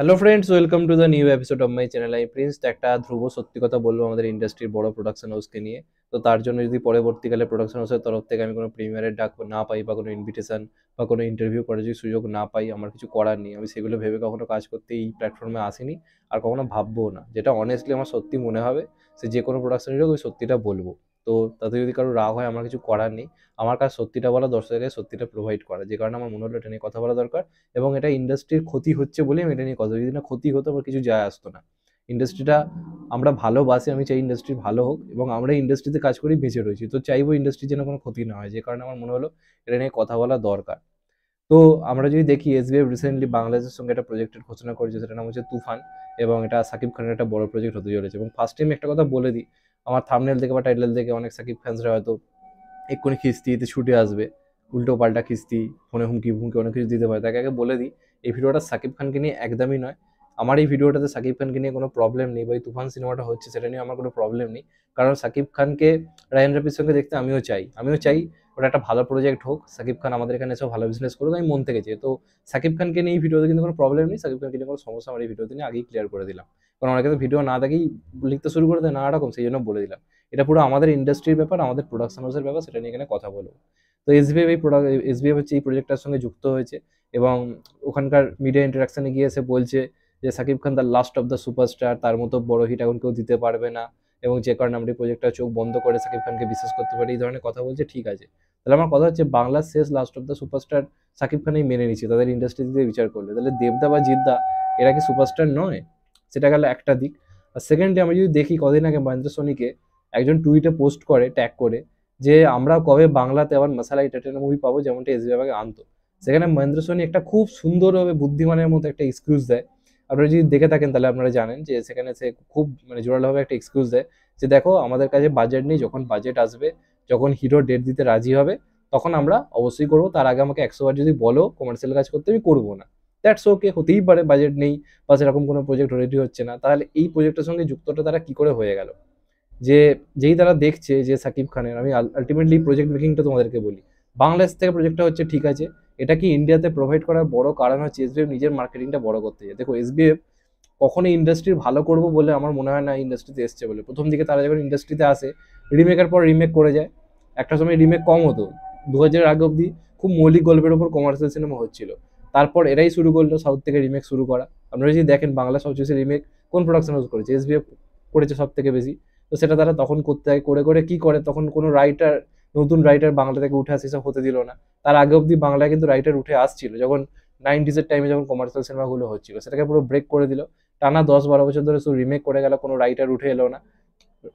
Hello friends, welcome to the new episode of my channel. আমি Prince. তো একটা ধ্রুব সত্যি কথা বলবো আমাদের ইন্ডাস্ট্রির বড় প্রোডাকশন হাউসকে নিয়ে। তো তার জন্য যদি পরবর্তীকালে প্রোডাকশন হাউসের তরফ থেকে আমি কোনো প্রিমিয়ারের ডাক না পাই বা কোনো ইনভিটেশন বা কোনো ইন্টারভিউ করার যদি সুযোগ না পাই, আমার কিছু করার নেই। আমি সেগুলো ভেবে কখনো কাজ করতে এই প্ল্যাটফর্মে আসিনি, আর কখনো ভাববো না। যেটা অনেস্টলি আমার সত্যি মনে হবে, সে যে কোনো প্রোডাকশনের হোক, ওই সত্যিটা বলবো। তো তাতে যদি কারো রাগ হয়, আমার কিছু করার নেই। আমার কাজ সত্যিটা বলা, দর্শকের সত্যিটা প্রোভাইড করা, যে কারণে আমার মনে হলো এটা নিয়ে কথা বলা দরকার। এবং এটা ইন্ডাস্ট্রির ক্ষতি হচ্ছে বলেই আমি এটা নিয়ে কথা, যদি না ক্ষতি হতো আমার কিছু যায় আসতো না। ইন্ডাস্ট্রিটা আমরা ভালোবাসি, আমি চাই ইন্ডাস্ট্রি ভালো হোক, এবং আমরা ইন্ডাস্ট্রিতে কাজ করেই বেঁচে রয়েছি, তো চাইবো ইন্ডাস্ট্রির যেন কোনো ক্ষতি না হয়, যে কারণে আমার মনে হলো এটা নিয়ে কথা বলা দরকার। তো আমরা যদি দেখি, এসবিএফ রিসেন্টলি বাংলাদেশের সঙ্গে একটা প্রজেক্টের ঘোষণা করেছে, সেটার নাম হচ্ছে তুফান। এবং এটা সাকিব খানের একটা বড় প্রজেক্ট হতে চলেছে। এবং ফার্স্ট টাইম একটা কথা বলে দিই, আমার থাম্বনেল থেকে বা টাইটেল থেকে অনেক সাকিব ফ্যান্সরা হয়তো এক্ষুনি খিস্তিতে ছুটে আসবে, উল্টো পাল্টা খিস্তি, ফোনে হুমকি ফুমকি অনেক কিছু দিতে পারে। তাকে আগে বলে দিই, এই ভিডিওটা সাকিব খানকে নিয়ে একদমই নয়। আমার এই ভিডিওটাতে সাকিব খানকে নিয়ে কোনো প্রবলেম নেই, বা এই তুফান সিনেমাটা হচ্ছে সেটা নিয়ে আমার কোনো প্রবলেম নেই। কারণ সাকিব খানকে রায়ান রাফির সঙ্গে দেখতে আমিও চাই ওটা একটা ভালো প্রজেক্ট হোক, সাকিব খান আমাদের এখানে এসেও ভালো বিজনেস করুক, আমি মন থেকে চাই। তো সাকিব খানকে নিয়ে এই ভিডিওতে কিন্তু কোনো প্রবলেম নেই, সাকিব খানকে নিয়ে কোনো সমস্যা আমার এই ভিডিওতে নিয়ে আগেই ক্লিয়ার করে দিলাম। কারণ অনেকে তো ভিডিও না দেখেই লিখতে শুরু করে দেয় নানা রকম, সেই জন্য বলে দিলাম। এটা পুরো আমাদের ইন্ডাস্ট্রির ব্যাপার, আমাদের প্রোডাকশন হাউসের ব্যাপার, সেটা নিয়ে এখানে কথা বলবো। তো এসবিএফ হচ্ছে এই প্রজেক্টটার সঙ্গে যুক্ত হয়েছে। এবং ওখানকার মিডিয়া ইন্টারাকশনে গিয়ে এসে বলছে যে Shakib Khan the last of the superstar, তার মতো বড় হিট এখন কেউ দিতে পারবে না। এবং যে কারণে আমরা এই প্রজেক্টটা চোখ বন্ধ করে সাকিব খানকে বিশ্বাস করতে পারি, এই ধরনের কথা বলছে। ঠিক আছে, তাহলে আমার কথা হচ্ছে, বাংলার শেষ last of the superstar Shakib খানই মেনে নিচ্ছে তাদের ইন্ডাস্ট্রি দিয়ে বিচার করলে, তাহলে দেবদা বা জিদ্দা এরা কি সুপারস্টার নয়? সেটা গেল একটা দিক। আর সেকেন্ডলি আমি যদি দেখি, কদিন আগে মহেন্দ্র সোনিকে একজন টুইটে পোস্ট করে, ট্যাগ করে, যে আমরা কবে বাংলাতে আবার মশালা টাইটেল মুভি পাবো, যেমনটা এসবিএফ আনতো। সেখানে মহেন্দ্র সোনি একটা খুব সুন্দরভাবে বুদ্ধিমানের মতো একটা এক্সকিউজ দেয়। আপনারা যদি দেখে থাকেন তাহলে আপনারা জানেন যে সেখানে সে খুব জোরালোভাবে একটা এক্সকিউজ দেয়, যে দেখো আমাদের কাছে বাজেট নেই, যখন বাজেট আসবে, যখন হিরো ডেট দিতে রাজি হবে, তখন আমরা অবশ্যই করবো। তার আগে আমাকে 100 বার যদি বলো কমার্শিয়াল কাজ করতে, আমি করবো না। দ্যাটস ওকে, হতেই পারে বাজেট নেই বা সেরকম কোনো প্রজেক্ট রেডি হচ্ছে না। তাহলে এই প্রজেক্টের সঙ্গে যুক্তটা তারা কি করে হয়ে গেল? যে যেই তারা দেখছে যে সাকিব খানের, আমি আলটিমেটলি প্রজেক্ট মেকিংটা তোমাদেরকে বলি, বাংলাদেশ থেকে প্রজেক্টটা হচ্ছে ঠিক আছে, এটা কি ইন্ডিয়াতে প্রোভাইড করার বড় কারণ হচ্ছে এসবিএফ নিজের মার্কেটিংটা বড় করতে যায়। দেখো, এসবিএফ কখনো ইন্ডাস্ট্রি ভালো করবো বলে আমার মনে হয় না ইন্ডাস্ট্রিতে এসছে বলে। প্রথম দিকে তারা যখন ইন্ডাস্ট্রিতে আসে, রিমেকের পর রিমেক করে যায়। একটা সময় রিমেক কম হতো, 2000 আগে অব্দি খুব মৌলিক গল্পের উপর কমার্শিয়াল সিনেমা হচ্ছিল। তারপর এরাই শুরু করলো সাউথ থেকে রিমেক শুরু করা। আপনারা যদি দেখেন, বাংলা সবচেয়ে বেশি রিমেক কোন প্রোডাকশন হাউস করেছে? এসবিএফ করেছে সব থেকে বেশি। তো সেটা তারা তখন করতে হয়, করে করে কি করে, তখন কোনো রাইটার, নতুন রাইটার বাংলা থেকে উঠে আসে, সব হতে দিল না। তার আগে অব্দি বাংলায় কিন্তু রাইটার উঠে আসছিল, যখন 90s টাইমে যখন কমার্শিয়াল সিনেমাগুলো হচ্ছিল, সেটাকে পুরো ব্রেক করে দিল। টানা 10-12 বছর ধরে শুধু রিমেক করে গেল, কোনো রাইটার উঠে এলো না।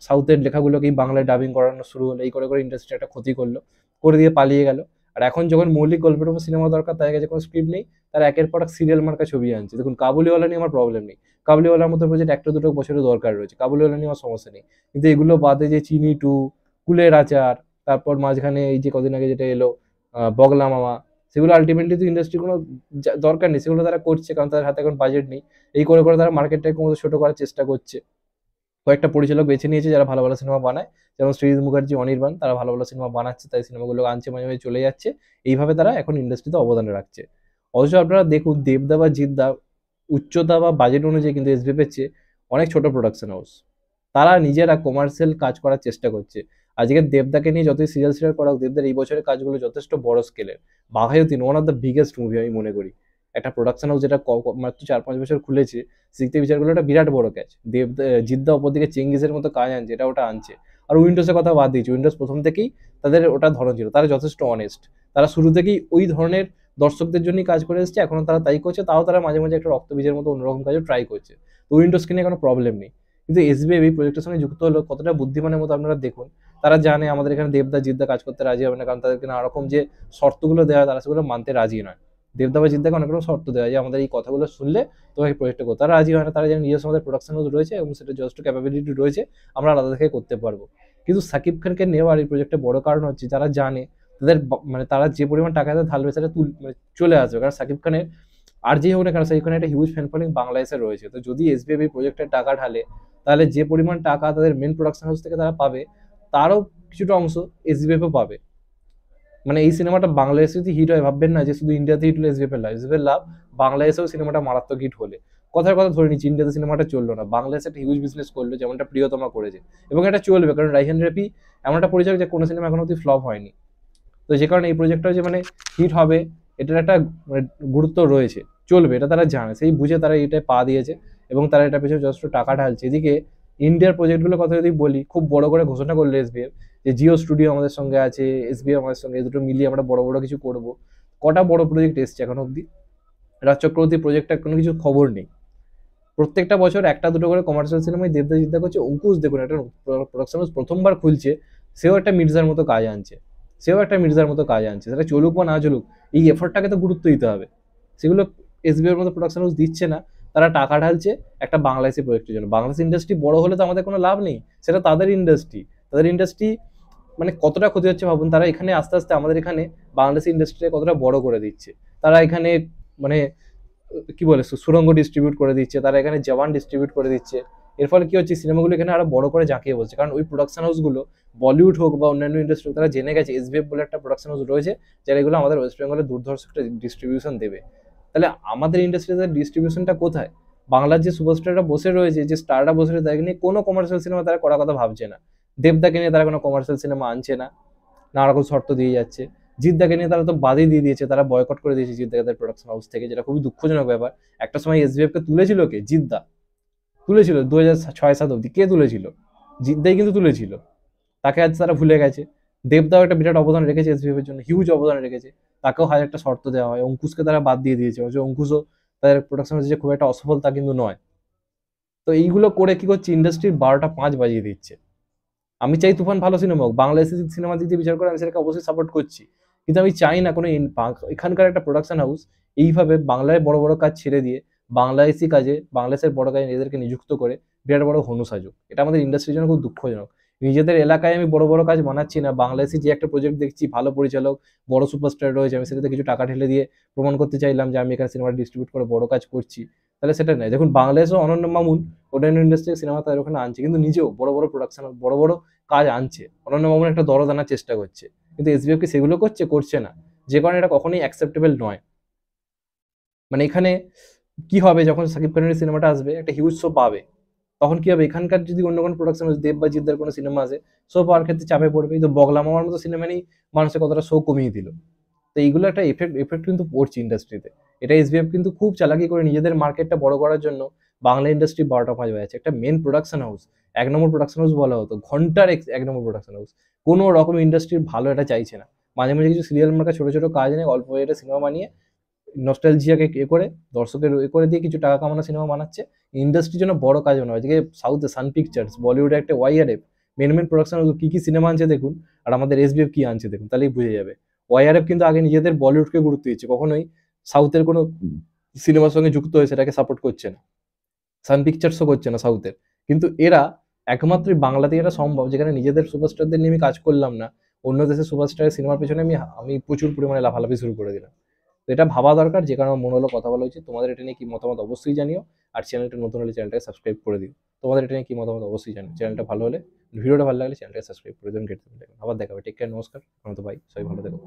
সাউথের লেখাগুলোকেই বাংলায় ডাবিং করানো শুরু হলো, এই করে করে ইন্ডাস্ট্রি একটা ক্ষতি করলো, করে দিয়ে পালিয়ে গেল। আর এখন যখন মৌলিক গল্পের উপর সিনেমা দরকার, তাদের কাছে কোনো স্ক্রিপ্ট নেই, তারা একের পর এক সিরিয়াল মার্কা ছবি আনছে। দেখুন, কাবুলিওয়ালা নিয়ে আমার প্রবলেম নেই, কাবুলিওয়ালার মতো প্রজেক্ট একটা দুটো বছরের দরকার রয়েছে, কাবুলিওয়ালা নিয়ে আমার সমস্যা নেই। কিন্তু এগুলো বাদে যে চিনি টু, কুলের আচার, তারপর মাঝখানে এই যে কদিন আগে যেটা এলো বগলা মামা, সেগুলো আলটিমেটলি তো ইন্ডাস্ট্রি কোনো দরকার নেই, সেগুলো তারা করছে কারণ তাদের হাতে এখন বাজেট নেই। এই করে করে তারা মার্কেটটাকে ছোট করার চেষ্টা করছে। কয়েকটা পরিচালক বেছে নিয়েছে যারা ভালো ভালো সিনেমা বানায়, যেমন সৃজিত মুখার্জি, অনির্বাণ, তারা ভালো ভালো সিনেমা বানাচ্ছে, তাই সিনেমাগুলো আনছে, মাঝে মাঝে চলে যাচ্ছে। এইভাবে তারা এখন ইন্ডাস্ট্রিতে অবদান রাখছে। অথচ আপনারা দেখুন, দেবদা বা জিদ্দা উচ্চতা বা বাজেট অনুযায়ী কিন্তু এসবিএফ এর চেয়ে অনেক ছোট প্রোডাকশন হাউস। তারা নিজেরা কমার্শিয়াল কাজ করার চেষ্টা করছে। আজকে দেবদাকে নিয়ে যতই সিরিয়াল করা হোক, দেবদার এই বছরের কাজগুলো যথেষ্ট বড় স্কেলের। Baghajatin one of the biggest movie আমি মনে করি। একটা প্রোডাকশন হাউস যেটা মাত্র 4-5 বছর খুলেছে, শিখতে বিচারগুলো একটা বিরাট বড় ক্যাচ। জিদ্দা ওপর দিকে চেঙ্গিসের মতো কাজ আনছে, এটা ওটা আনছে। আর উইন্ডোজের কথা বাদ দিয়েছে, উইন্ডোজ প্রথম থেকেই তাদের ওটা ধরন ছিল, তারা যথেষ্ট অনেস্ট। তারা শুরু থেকেই ওই ধরনের দর্শকদের জন্যই কাজ করে এসেছে, এখনো তারা তাই করছে। তাও তারা মাঝে মাঝে একটা রক্তবীজের মতো অন্যরকম কাজও ট্রাই করছে। তো উইন্ডোজকে নিয়ে কোনো প্রবলেম নেই। কিন্তু এসবিএফ এই প্রজেক্টের সঙ্গে যুক্ত হলো কতটা বুদ্ধিমানের মতো আপনারা দেখুন। তারা জানে আমাদের এখানে দেবদা জিদ্দা কাজ করতে রাজি হবে না, কারণ তাদেরকে নানা রকম যে শর্তগুলো দেওয়া হয় তারা সেগুলো মানতে রাজি নয়। দেবদা বা জিদ্দাকে অনেক রকম শর্ত দেওয়া হয় যে আমাদের এই কথাগুলো শুনলে তোমাকে প্রজেক্টটা করতে, তারা রাজি হয় না। তারা জানে নিজস্ব আমাদের প্রোডাকশন হাউস রয়েছে এবং সেটা যথেষ্ট ক্যাপাবিলিটি রয়েছে, আমরা আলাদা থেকে করতে পারবো। কিন্তু সাকিব খানকে নেওয়ার এই প্রজেক্টে বড় কারণ হচ্ছে, যারা জানে তাদের মানে তারা যে পরিমাণ টাকা ঢালবে সেটা চলে আসবে। কারণ সাকিব খানের আর যেই হোক না কেন, সাকিব খানের একটা হিউজ ফ্যান ফলোইং বাংলাদেশে রয়েছে। তো যদি এসবিএফ এই প্রজেক্টের টাকা ঢালে, তাহলে যে পরিমাণ টাকা তাদের মেন প্রোডাকশন হাউস থেকে তারা পাবে, তারও কিছুটা অংশ এসবিএফও পাবে। মানে এই সিনেমাটা বাংলাদেশে যদি হিট হয়, ভাববেন না যে শুধু ইন্ডিয়াতে হিট হলে এসবিএফ এর লাভ, এসবিএফ এর লাভ বাংলাদেশেও সিনেমাটা মারাত্মক হিট হলে। কথার কথা ধরে নিচ্ছি ইন্ডিয়াতে সিনেমাটা চললো না, বাংলাদেশে একটা হিউজ বিজনেস করলো যেমনটা প্রিয়তমা করেছে, এবং এটা চলবে কারণ রাইহান রাফি এমন একটা পরিচালক যে কোনো সিনেমা এখনো অব্দি ফ্লপ হয়নি। তো যে কারণে এই প্রজেক্টটা যে মানে হিট হবে এটার একটা মানে গুরুত্ব রয়েছে, চলবে এটা তারা জানে, সেই বুঝে তারা এটায় পা দিয়েছে এবং তারা এটা পেছনে যথেষ্ট টাকা ঢালছে। এদিকে ইন্ডিয়ার প্রজেক্টগুলোর কথা যদি বলি, খুব বড় করে ঘোষণা করলো এসবিএফ যে জিও স্টুডিও আমাদের সঙ্গে আছে, এসবিএফ আমাদের সঙ্গে, এই দুটো মিলিয়ে আমরা বড় বড় কিছু করব। কটা বড় প্রজেক্ট এসছে এখন অব্দি? রাজ চক্রবর্তী প্রজেক্টটার কোনো কিছু খবর নেই। প্রত্যেকটা বছর একটা দুটো করে কমার্শিয়াল সিনেমায় দেবদা জিদ্দা করছে। অঙ্কুশ দেখুন একটা প্রোডাকশন হাউস প্রথমবার খুলছে, সেও একটা মির্জার মতো কাজ আনছে, সেটা চলুক বা না চলুক এই এফর্টটাকে তো গুরুত্ব দিতে হবে। সেগুলো এসবিআই এর মতো প্রোডাকশন হাউস দিচ্ছে না, তারা টাকা ঢালছে একটা বাংলাদেশি প্রজেক্টের জন্য। বাংলাদেশ ইন্ডাস্ট্রি বড় হলে তো আমাদের কোনো লাভ নেই, সেটা তাদের ইন্ডাস্ট্রি মানে কতটা ক্ষতি হচ্ছে ভাবুন। তারা এখানে আস্তে আস্তে আমাদের এখানে বাংলাদেশি ইন্ডাস্ট্রিটা কতটা বড় করে দিচ্ছে। তারা এখানে মানে কি বলে সুরঙ্গ ডিস্ট্রিবিউট করে দিচ্ছে, তারা এখানে জওয়ান ডিস্ট্রিবিউট করে দিচ্ছে। এর ফলে কি হচ্ছে, সিনেমাগুলো এখানে আরো বড় করে জাঁকিয়ে বলছে, কারণ ওই প্রোডাকশন হাউসগুলো বলিউড হোক বা অন্যান্য ইন্ডাস্ট্রি হোক, তারা জেনে গেছে এসবিএফ বলে একটা প্রোডাকশন হাউস রয়েছে যারা এগুলো আমাদের ওয়েস্ট বেঙ্গলে দুর্ধর্ষ একটা ডিস্ট্রিবিউশন দেবে। তাহলে আমাদের ইন্ডাস্ট্রিতে ডিস্ট্রিবিউশনটা কোথায়? বাংলার যে সুপারস্টাররা বসে রয়েছে, যে স্টাররা বসে রয়েছে, তাদেরকে নিয়ে কোনো কমার্শিয়াল সিনেমা তারা করার কথা ভাবছে না। দেবদাকে নিয়ে তারা কোনো কমার্শিয়াল সিনেমা আনছে না, নানা রকম শর্ত দিয়ে যাচ্ছে। জিদ্দাকে নিয়ে তারা তো বাদই দিয়ে দিয়েছে, তারা বয়কট করে দিয়েছে জিদ্দাকে তাদের প্রোডাকশন হাউস থেকে, যেটা খুবই দুঃখজনক ব্যাপার। একটা সময় এসবিএফ কে তুলেছিল কে? জিদ্দা তুলেছিল 2006-07 অব্দি। কে তুলেছিল? জিদ্দাই কিন্তু তুলেছিল। তাকে আজ তারা ভুলে গেছে। দেবদাও একটা বিরাট অবদান রেখেছে এসবিএফ এর জন্য, হিউজ অবদান রেখেছে, তাকেও হাজারটা শর্ত দেওয়া হয়। অঙ্কুশকে তারা বাদ দিয়ে দিয়েছে, অথচ অঙ্কুশও তাদের প্রোডাকশন হাউসে যে খুব একটা অসফল তা কিন্তু নয়। তো এইগুলো করে কি করছে, ইন্ডাস্ট্রির 12টা 5 বাজিয়ে দিচ্ছে। আমি চাই তুফান ভালো সিনেমা হোক, বাংলাদেশি সিনেমা দিক দিয়ে বিচার করে আমি সেটাকে অবশ্যই সাপোর্ট করছি, কিন্তু আমি চাই না কোনো এখানকার একটা প্রোডাকশন হাউস এইভাবে বাংলায় বড় বড় কাজ ছেড়ে দিয়ে বাংলাদেশি কাজে, বাংলাদেশের বড় কাজে নিজেদেরকে নিযুক্ত করে বিরাট বড় হনু সাজুক। এটা আমাদের ইন্ডাস্ট্রির জন্য খুব দুঃখজনক। নিজেদের এলাকায় আমি বড় বড় কাজ বানাচ্ছি না, বাংলাদেশি যে একটা প্রজেক্ট দেখছি, ভালো পরিচালক, বড় সুপারস্টার রয়েছে, আমি সেটাতে কিছু টাকা ঢেলে দিয়ে প্রমাণ করতে চাইলাম যে আমি এখানে সিনেমা ডিস্ট্রিবিউট করে বড় কাজ করছি, তাহলে সেটা নেই। দেখুন বাংলাদেশও অনন্য মামুন অন্যান্য ইন্ডাস্ট্রি সিনেমা তাদের ওখানে আনছে, কিন্তু নিজেও বড় বড় প্রোডাকশন, বড় বড় কাজ আনছে, অনন্য মামুন একটা দরদ আনার চেষ্টা করছে, কিন্তু এসবিএফ কি সেগুলো করছে না, যে কারণে এটা কখনোই অ্যাকসেপ্টেবল নয়। মানে এখানে কি হবে, যখন সাকিব খানের সিনেমাটা আসবে একটা হিউজ শো পাবে, তখন কি হবে, এখানকার যদি অন্য কোনো প্রোডাকশন দেব বা জিদ্দার কোনো সিনেমা আসে, শো পাওয়ার ক্ষেত্রে চাপে পড়বে। কিন্তু বগলা মামার মতো সিনেমা নেই, মানুষের কতটা শো কমিয়ে দিল। তো এইগুলো একটা এফেক্ট কিন্তু পড়ছে ইন্ডাস্ট্রিতে। এটা এসবিএফ কিন্তু খুব চালাকি করে নিজেদের মার্কেটটা বড় করার জন্য বাংলা ইন্ডাস্ট্রি 12টা 5 বাজাচ্ছে। একটা মেন প্রোডাকশন হাউস, 1 নম্বর প্রোডাকশন হাউস বলা হতো, ঘন্টার 1 নম্বর প্রোডাকশন হাউস, কোনো রকম ইন্ডাস্ট্রির ভালো এটা চাইছে না। মাঝে মাঝে কিছু সিরিয়াল মার্কা ছোট ছোট কাজ নিয়ে অল্প বাজেটে সিনেমা বানিয়ে নস্টালজিয়াকে করে দর্শকের করে দিয়ে কিছু টাকা কামানো সিনেমা বানাচ্ছে। ইন্ডাস্ট্রির জন্য বড় কাজ মনে হয়, যে সাউথে সান পিকচার্স, বলিউডে একটা ওয়াইআরএফ, মেন প্রোডাকশন কি কি সিনেমা আনছে দেখুন, আর আমাদের এসবিএফ কি আনছে দেখুন, তাহলেই বুঝে যাবে। ওয়াইআরএফ কিন্তু আগে নিজেদের বলিউডকে গুরুত্ব দিচ্ছে, কখনোই সাউথের কোনো সিনেমার সঙ্গে যুক্ত হয়ে সেটাকে সাপোর্ট করছে না, সান পিকচার্সও করছে না সাউথের। কিন্তু এরা একমাত্রই বাংলাতেই এটা সম্ভব, যেখানে নিজেদের সুপারস্টারদের নিয়ে আমি কাজ করলাম না, অন্য দেশের সুপারস্টারের সিনেমার পেছনে আমি প্রচুর পরিমাণে লাফালাফি শুরু করে দিলাম। তো এটা ভাবা দরকার, যে কারণে মনে হলো কথা বলা উচিত। তোমাদের এটা নিয়ে কি মতামত অবশ্যই জানিও, আর চ্যানেলটা নতুন হলে চ্যানেলটাকে সাবস্ক্রাইব করে দিও। তোমাদের এটা নিয়ে কি মতামত অবশ্যই জানিও। চ্যানেলটা ভালো হলে, ভিডিওটা ভালো লাগলে চ্যানেলটাকে সাবস্ক্রাইব করে দিন, আবার দেখা হবে। টেক কেয়ার, নমস্কার, তো ভাই সবাই ভালো থেকো।